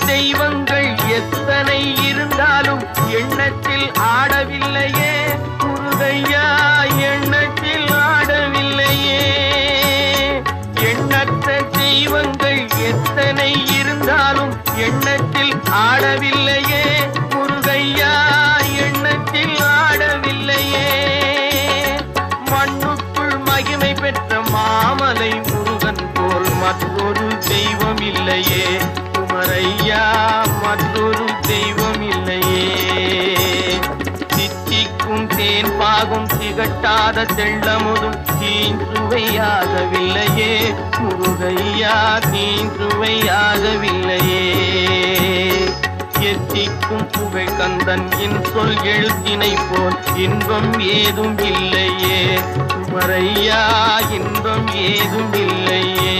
தெய்வங்கள் எத்தனை இருந்தாலும் எண்ணத்தில் ஆடவில்லையே முருகையா, எண்ணத்தில் ஆடவில்லையே. எண்ணற்ற தெய்வங்கள் எத்தனை இருந்தாலும் எண்ணத்தில் ஆடவில்லையே முருகையா, எண்ணத்தில் ஆடவில்லையே. மண்ணுக்குள் மகிமை பெற்ற மாமலை முருகன் போல் மற்றொரு தெய்வம் இல்லையே குமரையா, மற்றொரு தெய்வம் இல்லையே. தித்திக்கும் தேன் பாகும் திகட்டாத தெள்ளமுதும் தீஞ்சுவையாகவில்லையே முருகையா, தீஞ்சுவையாகவில்லையே. எத்திக்கும் புகழ் கந்தன் என் சொல் எழுத்தினை போல் இன்பம் ஏதும் இல்லையே குமரையா, இன்பம் ஏதும் இல்லையே.